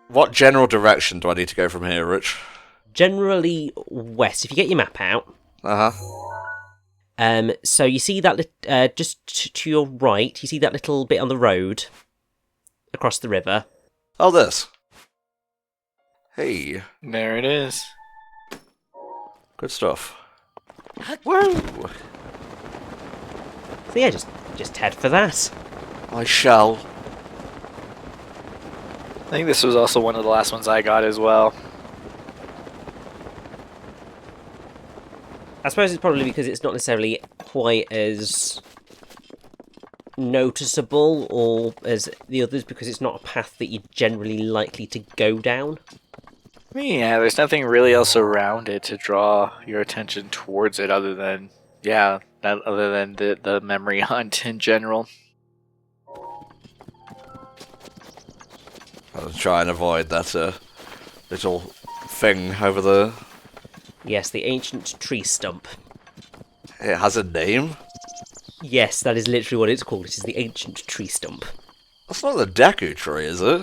What general direction do I need to go from here, Rich? Generally west. If you get your map out. So you see that just to your right. You see that little bit on the road across the river. Oh, this. Hey. There it is. Good stuff. Whoa! So yeah, just head for that. I shall. I think this was also one of the last ones I got as well. I suppose it's probably because it's not necessarily quite as noticeable or as the others because it's not a path that you're generally likely to go down. Yeah, there's nothing really else around it to draw your attention towards it other than, the memory hunt in general. I'll try and avoid that little thing over there. Yes, the ancient tree stump. It has a name? Yes, that is literally what it's called. It is the ancient tree stump. That's not the Deku tree, is it?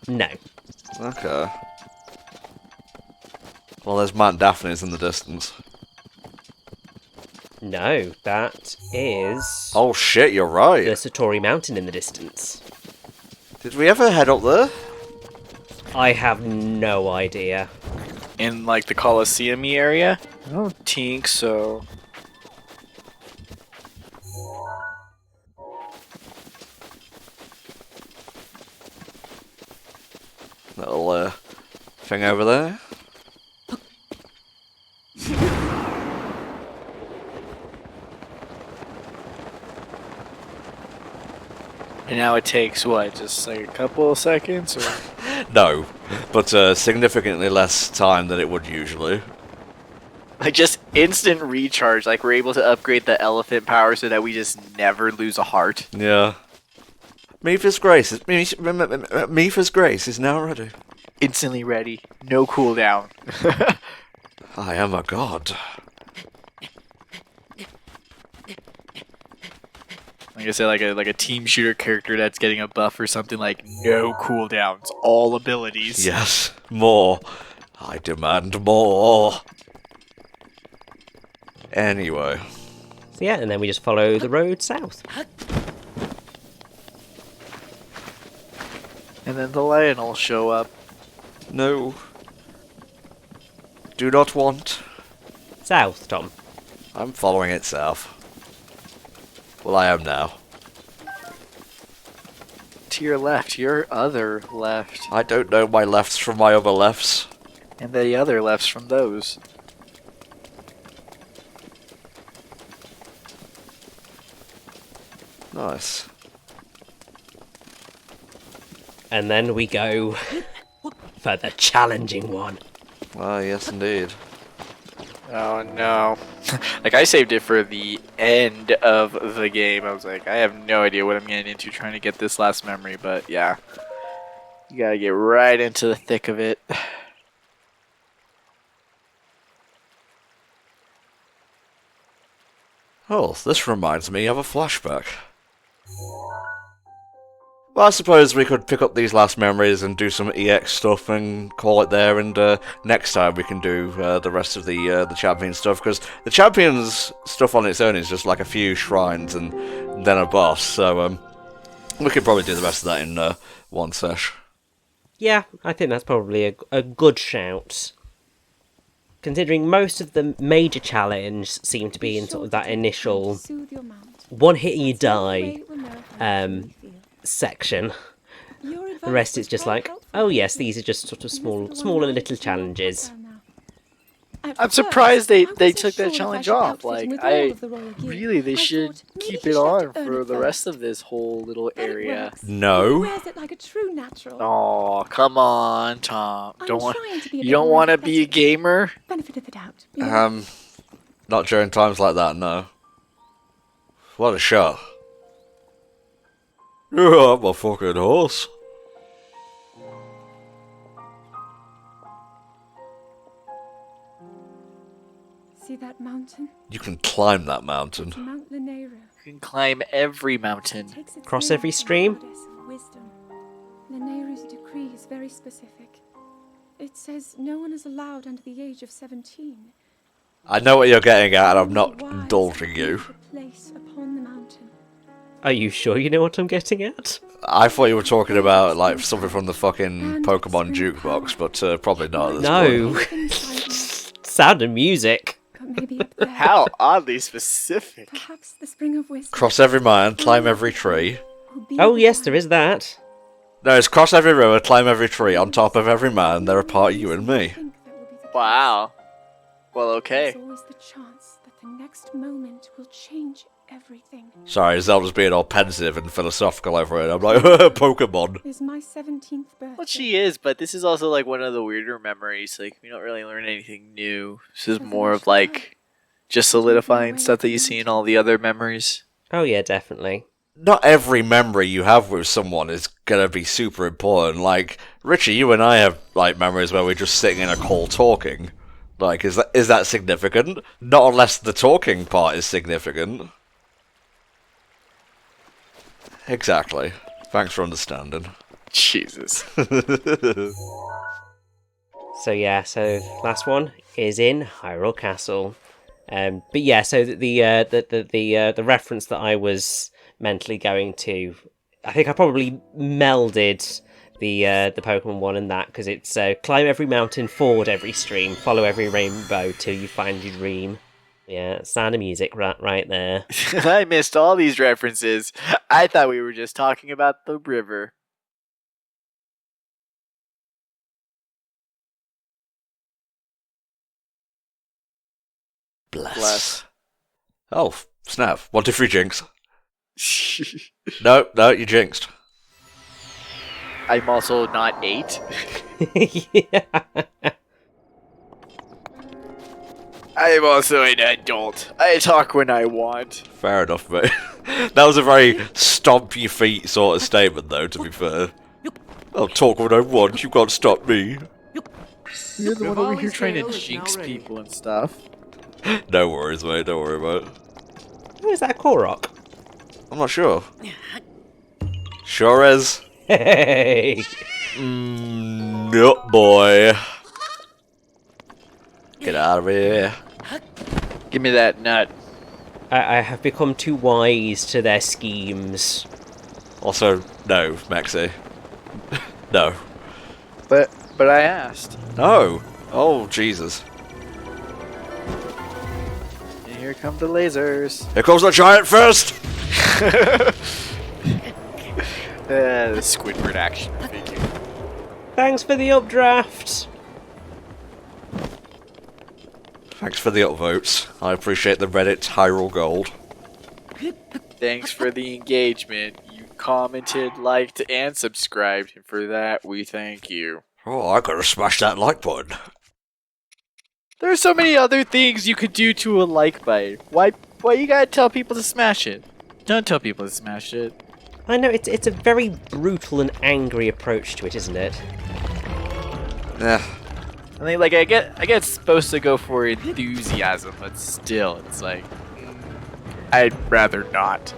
No. Okay. Well, there's Mount Daphne's in the distance. No, that is... Oh shit, you're right. the Satori Mountain in the distance. Did we ever head up there? I have no idea. In, like, the Colosseum area? I don't think so. Little thing over there. And now it takes, what, just like a couple of seconds? Or? No, but significantly less time than it would usually. Like, just instant recharge. Like, we're able to upgrade the elephant power so that we just never lose a heart. Yeah. Mipha's grace is now ready. Instantly ready. No cooldown. I am a god. Like I said, like a team shooter character that's getting a buff or something, like no cooldowns, all abilities. Yes, more. I demand more. Anyway. So yeah, and then we just follow the road south. And then the lion will show up. No. Do not want. South, Tom. I'm following it south. Well, I am now. To your left, your other left. I don't know my lefts from my other lefts. And the other lefts from those. Nice. And then we go for the challenging one. Ah, yes indeed. Oh no. Like, I saved it for the end of the game. I was like, I have no idea what I'm getting into trying to get this last memory, but yeah. You gotta get right into the thick of it. Oh, this reminds me of a flashback. Well, I suppose we could pick up these last memories and do some EX stuff and call it there, and next time we can do the rest of the champion stuff, because the champions stuff on its own is just like a few shrines and then a boss, so we could probably do the rest of that in one sesh. Yeah, I think that's probably a good shout. Considering most of the major challenge seem to be in sort of that initial one hit and you die section. The rest is just like, oh yes, these are just sort of smaller little challenges. I'm surprised they took that challenge off. Like, they should keep it on for the rest of this whole little area. No. Oh, come on, Tom. You don't want to be a gamer? Not during times like that, no. What a shot. Yeah, I'm a fucking horse. See that mountain? You can climb that mountain. Mount Lanayru. You can climb every mountain. Cross every stream? Wisdom. Lanayru's decrees very specific. It says no one is allowed under the age of 17. I know what you're getting at, and I'm not Only the wise indulging have you. the place upon the mountain. Are you sure you know what I'm getting at? I thought you were talking about like something from the fucking Pokemon jukebox, but probably not at this No. point. Sound and music. But maybe up there. How oddly specific. Perhaps the spring of wisdom. Cross every mountain, climb every tree. will be Oh the yes, there one. is that. No, it's cross every river, climb every tree. On top of every mountain, they're a part of you and me. I think that will be the case. Wow. Well, okay. There's always the chance that the next moment will change everything. Sorry, Zelda's being all pensive and philosophical over it. I'm like, Pokemon. Is my 17th birthday. Well, she is, but this is also like one of the weirder memories. Like, we don't really learn anything new. This is more of like just solidifying stuff that you see in all the other memories. Oh yeah, definitely. Not every memory you have with someone is gonna be super important. Like, Richie, you and I have like memories where we're just sitting in a call talking. Like, is that significant? Not unless the talking part is significant. Exactly. Thanks for understanding. Jesus. So yeah, so last one is in Hyrule Castle. But yeah, so the reference that I was mentally going to, I think I probably melded the Pokemon one and that, because it's climb every mountain, ford every stream, follow every rainbow till you find your dream. Yeah, sound of music right there. I missed all these references. I thought we were just talking about the river. Bless. Oh, snap. 1, 2, 3, jinx. No, you jinxed. I'm also not 8. Yeah. I'm also an adult. I talk when I want. Fair enough, mate. That was a very stomp your feet sort of statement, though, to be fair. I'll talk when I want, you can't stop me. You're the one over here trying to jinx people and stuff. No worries, mate, don't worry about it. Oh, is that a Korok? I'm not sure. Sure is. Hey! Nope, boy. Get out of here. Give me that nut. I have become too wise to their schemes. Also, no, Maxie. No. But I asked. No. Oh, Jesus. And here come the lasers. Here comes the giant fist! The Squidward action figure. Thanks for the updraft! Thanks for the upvotes. I appreciate the Reddit Hyrule Gold. Thanks for the engagement. You commented, liked, and subscribed. And for that, we thank you. Oh, I gotta smash that like button. There are so many other things you could do to a like button. Why you gotta tell people to smash it? Don't tell people to smash it. I know, it's a very brutal and angry approach to it, isn't it? Yeah. I mean, like, I get it's supposed to go for enthusiasm, but still, it's like, I'd rather not.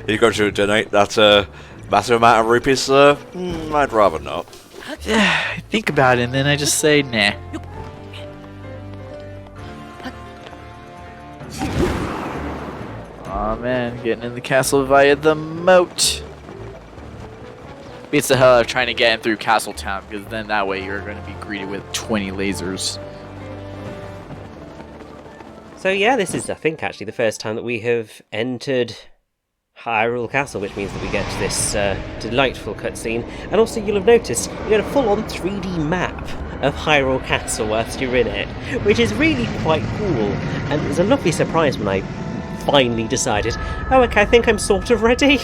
You going to donate that massive amount of rupees, I'd rather not. I think about it, and then I just say, nah. Aw, man, getting in the castle via the moat. Beats the hell out of trying to get in through Castle Town, because then that way you're going to be greeted with 20 lasers. So yeah, this is, I think, actually the first time that we have entered Hyrule Castle, which means that we get this delightful cutscene. And also, you'll have noticed, you get a full-on 3D map of Hyrule Castle whilst you're in it, which is really quite cool. And it was a lovely surprise when I finally decided, oh, okay, I think I'm sort of ready.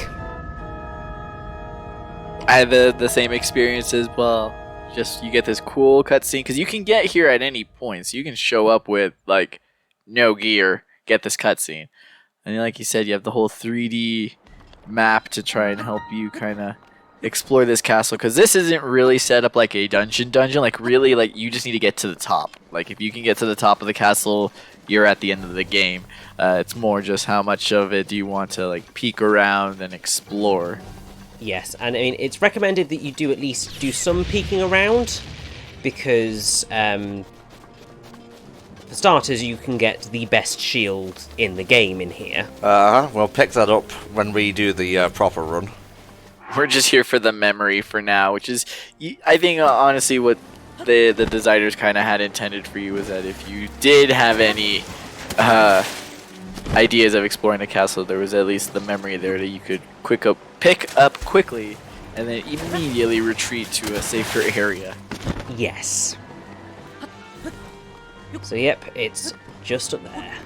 I had the same experience as well. Just, you get this cool cutscene, because you can get here at any point, so you can show up with, like, no gear, get this cutscene. And like you said, you have the whole 3D map to try and help you kind of explore this castle, because this isn't really set up like a dungeon, like really, like, you just need to get to the top. Like, if you can get to the top of the castle, you're at the end of the game. It's more just how much of it do you want to, like, peek around and explore. Yes, and I mean, it's recommended that you do at least do some peeking around, because, for starters, you can get the best shield in the game in here. We'll pick that up when we do the proper run. We're just here for the memory for now, which is, I think, honestly, what the designers kind of had intended for you was that if you did have any ideas of exploring the castle, there was at least the memory there that you could pick up quickly and then immediately retreat to a safer area. Yes. So yep, it's just up there.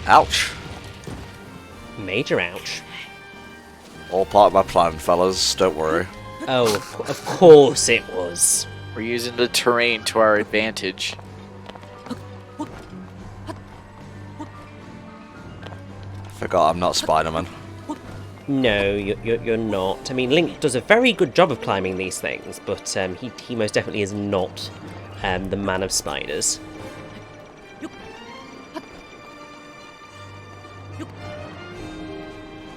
Ouch. Major ouch. All part of my plan, fellas. Don't worry. Oh, of course it was. We're using the terrain to our advantage. Forgot I'm not Spider-Man. No, you're not. I mean, Link does a very good job of climbing these things, but he most definitely is not the man of spiders.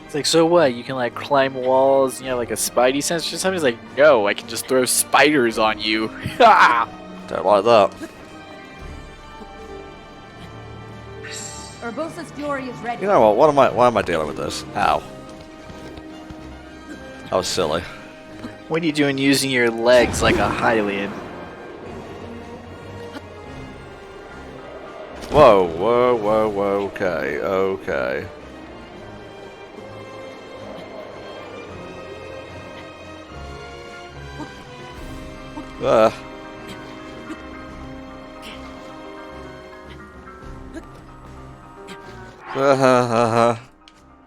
It's like, so what? You can like climb walls, you know, like a spidey sense or something? It's like, no, I can just throw spiders on you. Don't like that. Urbosa's fury is ready. You know what? Why am I dealing with this? Ow. That was silly. What are you doing using your legs like a Hylian? Whoa, whoa, whoa, whoa, okay, okay.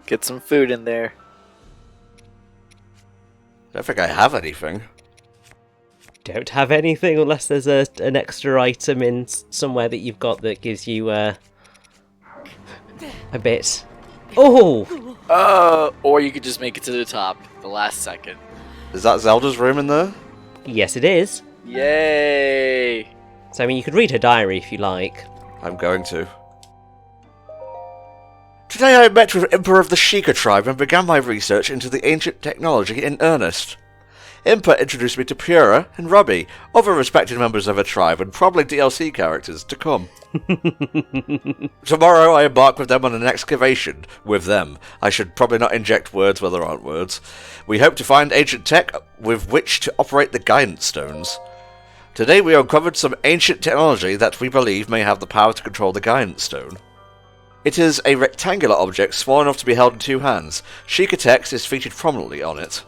Get some food in there. Don't think I have anything. Don't have anything unless there's an extra item in somewhere that you've got that gives you a bit. Oh! Or you could just make it to the top, the last second. Is that Zelda's room in there? Yes, it is. Yay! So I mean, you could read her diary if you like. I'm going to. Today I met with Emperor of the Sheikah tribe and began my research into the ancient technology in earnest. Impa introduced me to Pura and Robbie, other respected members of her tribe and probably DLC characters to come. Tomorrow I embark with them on an excavation. With them. I should probably not inject words where there aren't words. We hope to find ancient tech with which to operate the guidance stones. Today we uncovered some ancient technology that we believe may have the power to control the guidance stone. It is a rectangular object small enough to be held in two hands. Sheikah text is featured prominently on it.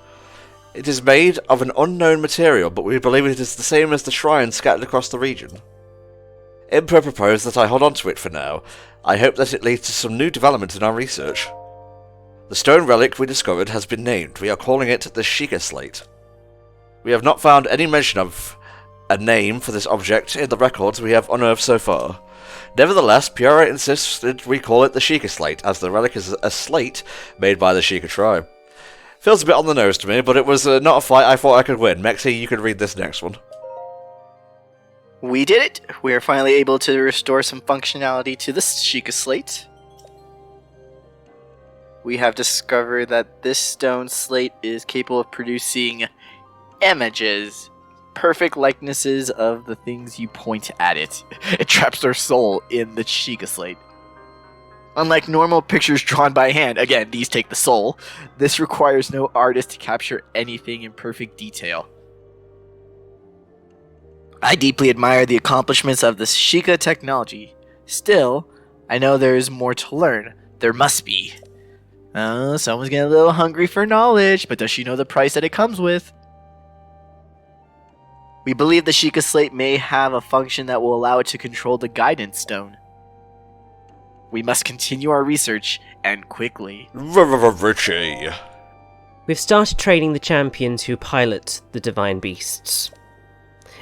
It is made of an unknown material, but we believe it is the same as the shrines scattered across the region. Impa proposed that I hold on to it for now. I hope that it leads to some new development in our research. The stone relic we discovered has been named. We are calling it the Sheikah Slate. We have not found any mention of a name for this object in the records we have unearthed so far. Nevertheless, Pura insists that we call it the Sheikah Slate, as the relic is a slate made by the Sheikah tribe. Feels a bit on the nose to me, but it was not a fight I thought I could win. Mexi, you can read this next one. We did it! We are finally able to restore some functionality to the Sheikah Slate. We have discovered that this stone slate is capable of producing images, perfect likenesses of the things you point at it. It traps their soul in the Sheikah Slate. Unlike normal pictures drawn by hand, again, these take the soul, this requires no artist to capture anything in perfect detail. I deeply admire the accomplishments of the Sheikah technology. Still, I know there is more to learn. There must be. Someone's getting a little hungry for knowledge, but does she know the price that it comes with? We believe the Sheikah Slate may have a function that will allow it to control the guidance stone. We must continue our research, and quickly. Richie. We've started training the champions who pilot the divine beasts.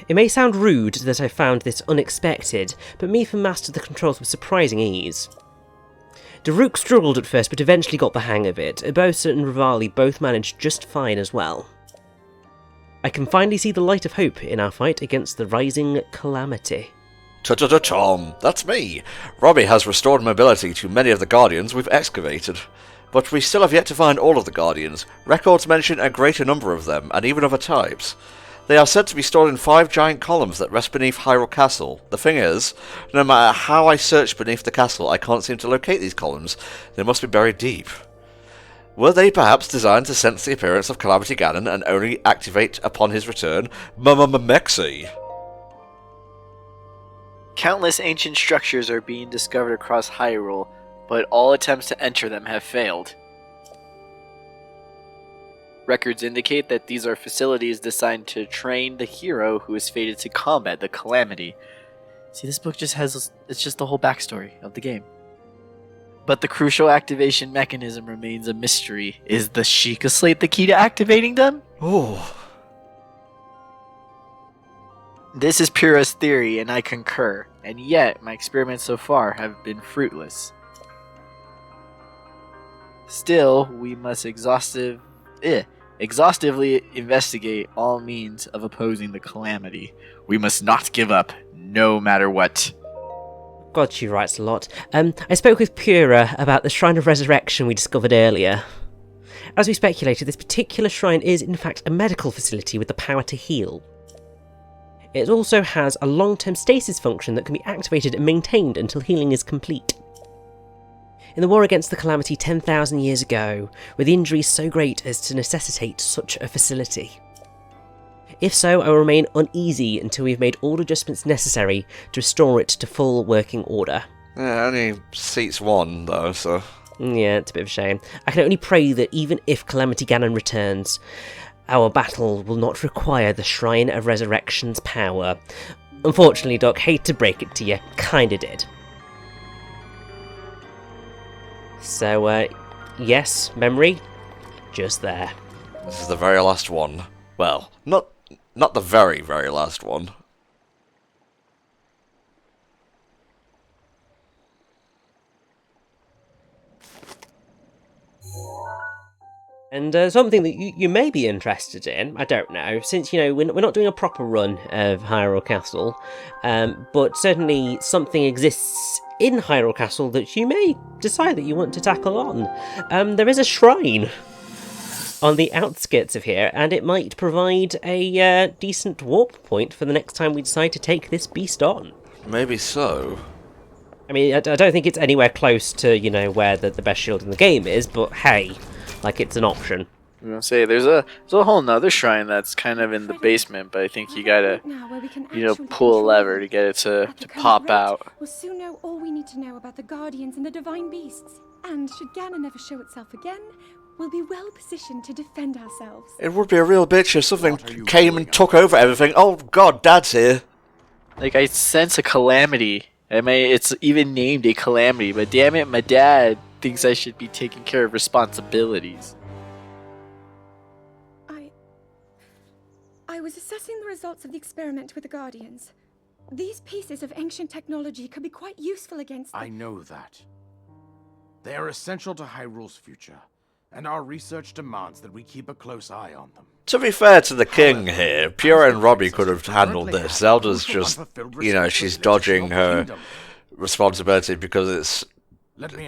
It may sound rude that I found this unexpected, but Mipha mastered the controls with surprising ease. Daruk struggled at first, but eventually got the hang of it. Urbosa and Rivali both managed just fine as well. I can finally see the light of hope in our fight against the rising calamity. Ta-ta-ta-tom, that's me. Robbie has restored mobility to many of the Guardians we've excavated. But we still have yet to find all of the Guardians. Records mention a greater number of them, and even other types. They are said to be stored in 5 giant columns that rest beneath Hyrule Castle. The thing is, no matter how I search beneath the castle, I can't seem to locate these columns. They must be buried deep. Were they perhaps designed to sense the appearance of Calamity Ganon and only activate upon his return? Mexi. Countless ancient structures are being discovered across Hyrule, but all attempts to enter them have failed. Records indicate that these are facilities designed to train the hero who is fated to combat the Calamity. See, this book it's just the whole backstory of the game. But the crucial activation mechanism remains a mystery. Is the Sheikah Slate the key to activating them? Oh. This is Pyrrha's theory, and I concur. And yet, my experiments so far have been fruitless. Still, we must exhaustively investigate all means of opposing the Calamity. We must not give up, no matter what. God, she writes a lot. I spoke with Pyrrha about the Shrine of Resurrection we discovered earlier. As we speculated, this particular shrine is in fact a medical facility with the power to heal. It also has a long-term stasis function that can be activated and maintained until healing is complete. In the war against the Calamity 10,000 years ago, were the injuries so great as to necessitate such a facility? If so, I will remain uneasy until we've made all adjustments necessary to restore it to full working order. Yeah, only seats 1 though, so... Yeah, it's a bit of a shame. I can only pray that even if Calamity Ganon returns, our battle will not require the Shrine of Resurrection's power. Unfortunately, Doc, hate to break it to you, kinda did. So, yes, memory, just there. This is the very last one. Well, not the very, very last one. And something that you may be interested in, I don't know, since, you know, we're not doing a proper run of Hyrule Castle, but certainly something exists in Hyrule Castle that you may decide that you want to tackle on. There is a shrine on the outskirts of here, and it might provide a decent warp point for the next time we decide to take this beast on. Maybe so. I mean, I don't think it's anywhere close to, you know, where the best shield in the game is, but hey, like, it's an option. I'm gonna say there's a whole nother shrine that's kind of in the basement, but I think you gotta, pull a lever to get it to pop out. We'll soon know all we need to know about the Guardians and the Divine Beasts. And should Ganon ever show itself again, we'll be well positioned to defend ourselves. It would be a real bitch if something came and took over everything. Oh god, Dad's here. Like, I sense a calamity. I mean, it's even named a calamity, but damn it, my dad thinks I should be taking care of responsibilities. I was assessing the results of the experiment with the Guardians. These pieces of ancient technology could be quite useful against them. I know that. They are essential to Hyrule's future, and our research demands that we keep a close eye on them. To be fair to the king here, Pyrrha and Robbie could have handled this. Zelda's just, you know, she's dodging her responsibility because it's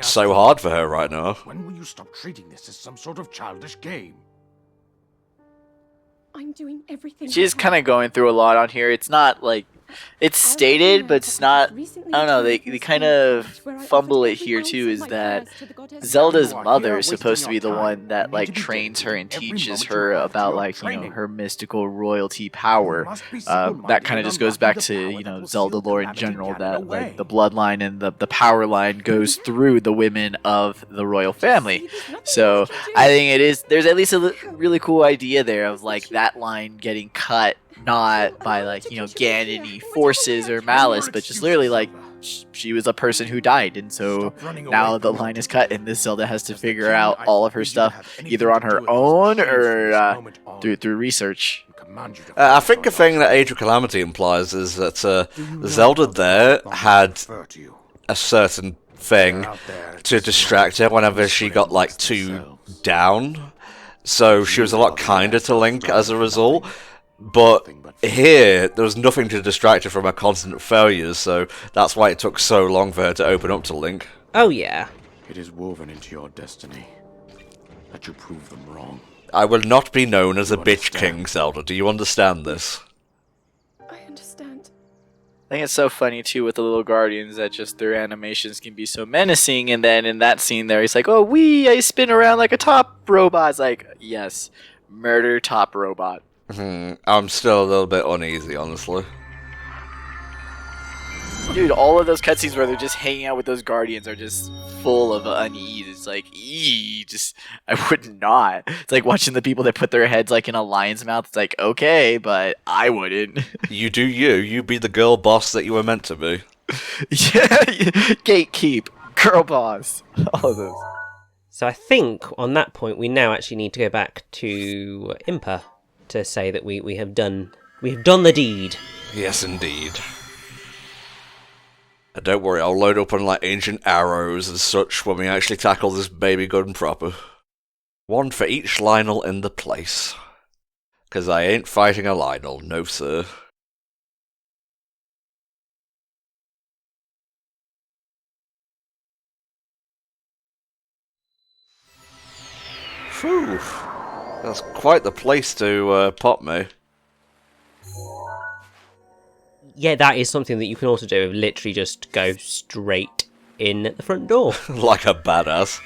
so hard for her right now. When will you stop treating this as some sort of childish game? I'm doing everything. She's kind of going through a lot on here. It's not like it's stated, but it's not. I don't know. They kind of fumble it here too. Is that Zelda's mother is supposed to be the one that like trains her and teaches her about like her mystical royalty power. That kind of just goes back to Zelda lore in general. That like the bloodline and the power line goes through the women of the royal family. So I think it is. There's at least a really cool idea there of like that line getting cut. Not by like Ganon forces or malice, but just literally like she was a person who died, and so now the line is cut, and this Zelda has to figure out all of her stuff either on her own or through research. I think a thing that Age of Calamity implies is that Zelda there had a certain thing to distract her whenever she got like too down, so she was a lot kinder to Link as a result. But Nothing but here, there was nothing to distract her from her constant failures, so that's why it took so long for her to open up to Link. Oh yeah. it is woven into your destiny that you prove them wrong. I will not be known as a You bitch understand? king, Zelda. Do you understand this? I understand. I think it's so funny too with the little guardians that just their animations can be so menacing, and then in that scene there, he's like, "Oh, I spin around like a top robot." It's like, yes, murder top robot. I'm still a little bit uneasy, honestly. Dude, all of those cutscenes where they're just hanging out with those guardians are just full of unease. It's like, I would not. It's like watching the people that put their heads like in a lion's mouth. It's like, okay, but I wouldn't. You do you. You be the girl boss that you were meant to be. Yeah, gatekeep, girl boss, all of those. So I think on that point we now actually need to go back to Impa to say that we have done the deed. Yes, indeed. Don't worry, I'll load up on like ancient arrows and such when we actually tackle this baby gun proper. One for each Lionel in the place. 'Cause I ain't fighting a Lionel, no sir. Phew. That's quite the place to pop me. Yeah, that is something that you can also do. Literally just go straight in at the front door. Like a badass.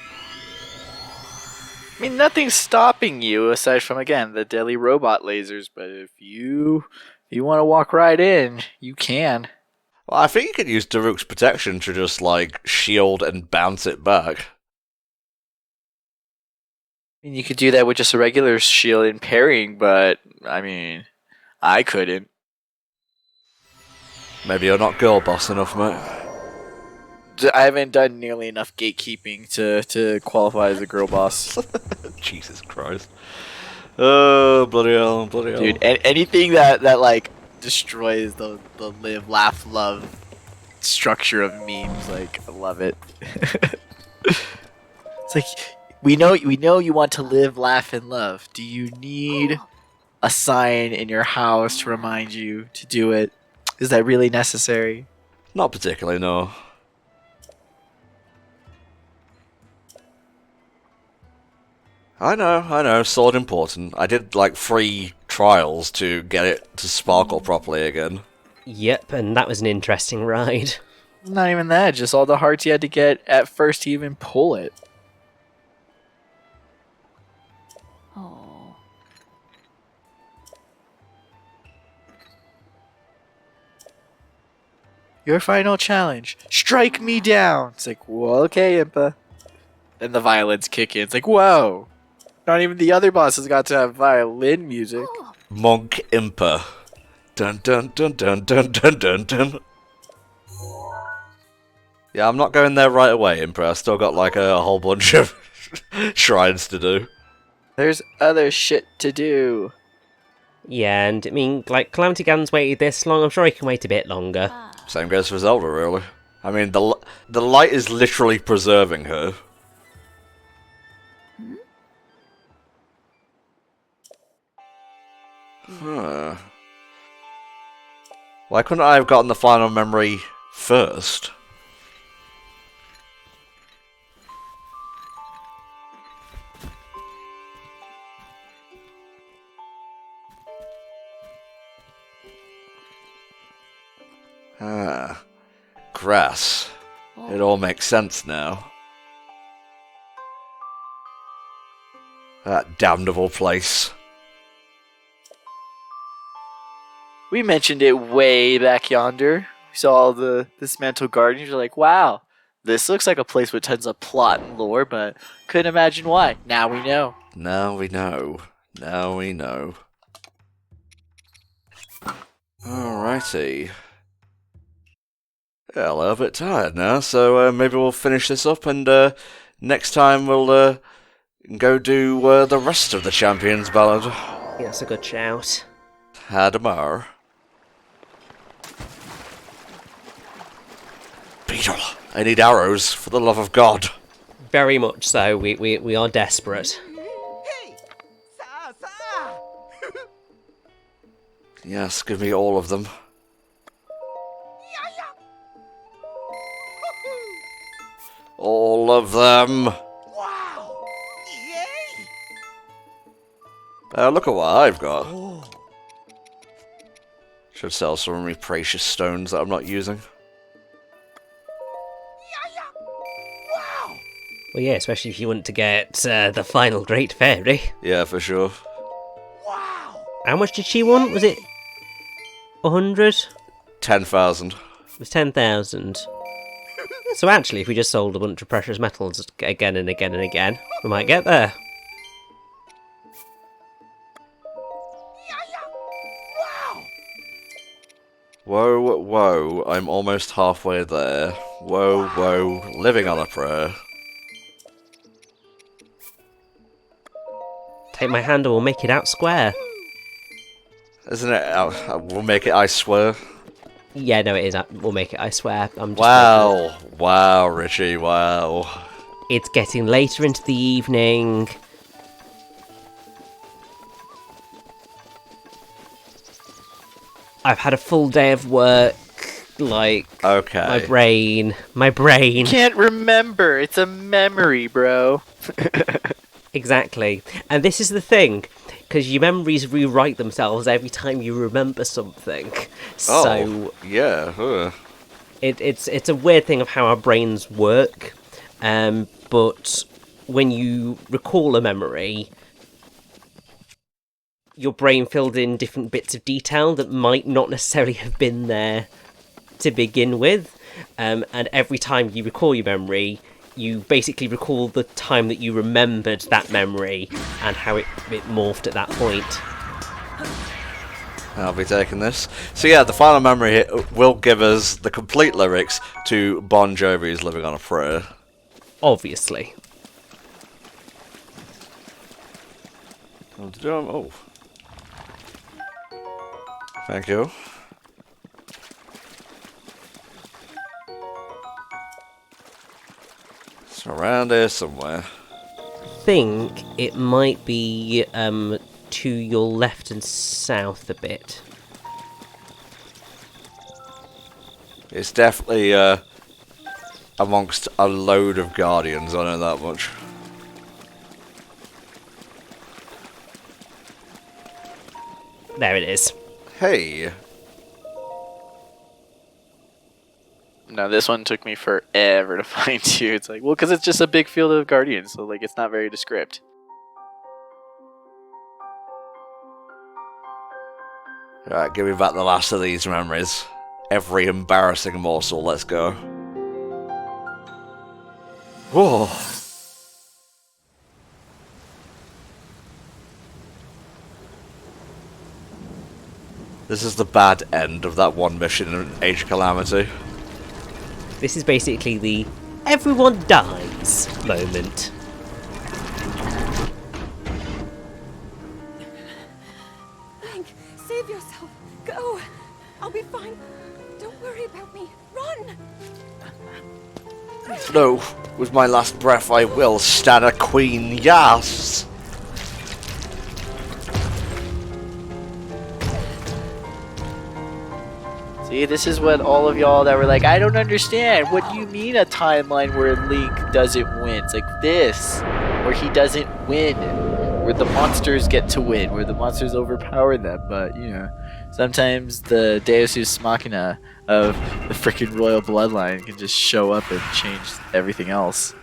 I mean, nothing's stopping you aside from, again, the deadly robot lasers. But if you want to walk right in, you can. Well, I think you could use Daruk's protection to just like shield and bounce it back. I mean, you could do that with just a regular shield and parrying, but I mean, I couldn't. Maybe you're not girl boss enough, mate. I haven't done nearly enough gatekeeping to qualify as a girl boss. Jesus Christ. Oh, bloody hell, bloody hell. Dude, anything that like destroys the live, laugh, love structure of memes, like, I love it. It's like, we know you want to live, laugh, and love. Do you need a sign in your house to remind you to do it? Is that really necessary? Not particularly, no. I know, sword important. I did like 3 trials to get it to sparkle properly again. Yep, and that was an interesting ride. Not even that, just all the hearts you had to get at first to even pull it. Oh. Your final challenge, strike me down. It's like, well, okay, Impa. Then the violins kick in. It's like, whoa. Not even the other bosses got to have violin music. Monk Impa. Dun dun dun dun dun dun dun dun. Yeah, I'm not going there right away, Impa. I still got like a whole bunch of shrines to do. There's other shit to do. Yeah, and I mean, like, Calamity Ganon's waited this long, I'm sure he can wait a bit longer. Same goes for Zelda, really. I mean, the light is literally preserving her. Huh. Why couldn't I have gotten the final memory first? Ah. Grass. It all makes sense now. That damnable place. We mentioned it way back yonder. We saw all the dismantled gardens. You're like, wow, this looks like a place with tons of plot and lore, but couldn't imagine why. Now we know. Now we know. Now we know. Alrighty. Yeah, a little bit tired now, so maybe we'll finish this up and next time we'll go do the rest of the Champions Ballad. Yeah, that's a good shout. Hadamar. Beetle, I need arrows, for the love of God. Very much so, we are desperate. Yes, give me all of them. All of them! Wow! Yay! Look at what I've got. Oh. Should sell some of my precious stones that I'm not using. Wow! Well, yeah, especially if you want to get the final Great Fairy. Yeah, for sure. Wow! How much did she want? Was it 100? 10,000. It was 10,000. So actually, if we just sold a bunch of precious metals again and again and again, we might get there. Whoa, whoa, I'm almost halfway there. Whoa, whoa, living on a prayer. Take my hand and we'll make it out square. Isn't it? We'll make it, I swear. Yeah, no, it is. We'll make it, I swear. I'm just Wow. Wow, Richie, wow. It's getting later into the evening. I've had a full day of work. Like, Okay. my brain. Can't remember. It's a memory, bro. Exactly. And this is the thing, because your memories rewrite themselves every time you remember something. So Oh, yeah. it's a weird thing of how our brains work. But when you recall a memory, your brain filled in different bits of detail that might not necessarily have been there to begin with. And every time you recall your memory, you basically recall the time that you remembered that memory and how it morphed at that point. I'll be taking this. So yeah, the final memory hit will give us the complete lyrics to Bon Jovi's Living on a Prayer. Obviously. Oh. Thank you. It's around here somewhere. I think it might be to your left and south a bit. It's definitely amongst a load of guardians, I know that much. There it is. Hey. No, this one took me forever to find you. It's like, well, because it's just a big field of guardians, so like it's not very descript. Alright, give me back the last of these memories. Every embarrassing morsel, let's go. Whoa. This is the bad end of that one mission in Age of Calamity. This is basically the everyone dies moment. Link, save yourself. Go. I'll be fine. Don't worry about me. Run. No, with my last breath I will stand a queen, yes! See, this is what all of y'all that were like, I don't understand. What do you mean a timeline where Link doesn't win? It's like this, where he doesn't win, where the monsters get to win, where the monsters overpower them. But, you know, sometimes the Deus Ex Machina of the freaking royal bloodline can just show up and change everything else.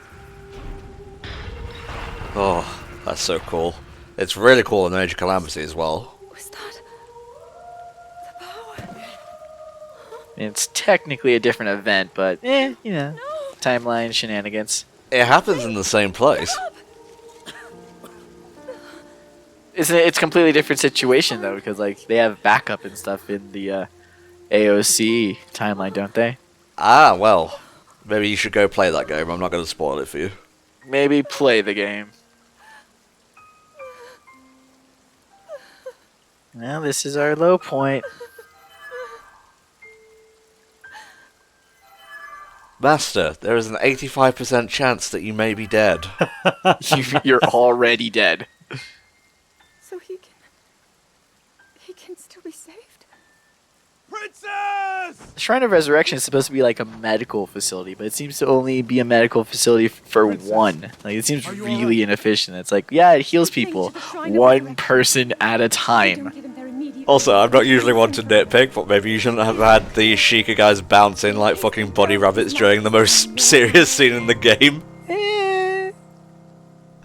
Oh, that's so cool. It's really cool in Age of Calamity as well. Was that the power? It's technically a different event, but, you know, timeline shenanigans. It happens in the same place. It's a completely different situation, though, because, like, they have backup and stuff in the AOC timeline, don't they? Ah, well. Maybe you should go play that game. I'm not going to spoil it for you. Maybe play the game. Well, this is our low point. Master, there is an 85% chance that you may be dead. You're already dead. So he can still be saved? The Shrine of Resurrection is supposed to be like a medical facility, but it seems to only be a medical facility for one. Like, it seems really inefficient. It's like, yeah, it heals people, one person at a time. Also, I'm not usually one to nitpick, but maybe you shouldn't have had the Sheikah guys bouncing like fucking bunny rabbits during the most serious scene in the game.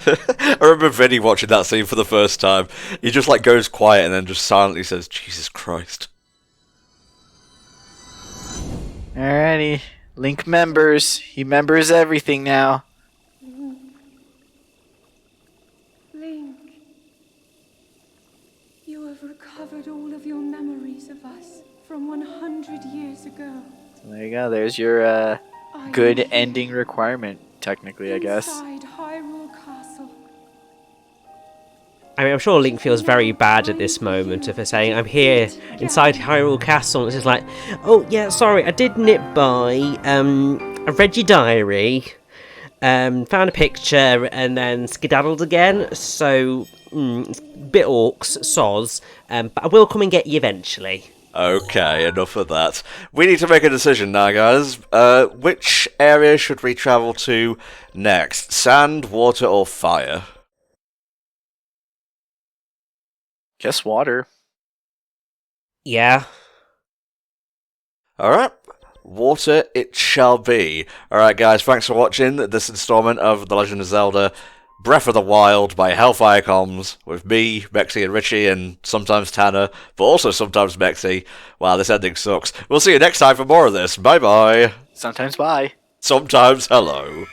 I remember Vinny watching that scene for the first time. He just like goes quiet and then just silently says, Jesus Christ. Alrighty. Link members. He members everything now. Link, you have recovered all of your memories of us from 100 years ago. So there you go. There's your good ending requirement, technically, I guess. Inside Hyrule Castle. I mean, I'm sure Link feels very bad at this moment of her saying, I'm here inside Hyrule Castle. And it's just like, oh, yeah, sorry, I did nip by. I read your diary, found a picture, and then skedaddled again. So, it's a bit orcs, soz, but I will come and get you eventually. Okay, enough of that. We need to make a decision now, guys. Which area should we travel to next? Sand, water, or fire? Guess water. Yeah. Alright, water it shall be. Alright guys, thanks for watching this installment of The Legend of Zelda Breath of the Wild by HellfireComms with me, Mexi and Richie, and sometimes Tanner, but also sometimes Mexi. Wow, this ending sucks. We'll see you next time for more of this. Bye bye. Sometimes bye. Sometimes hello.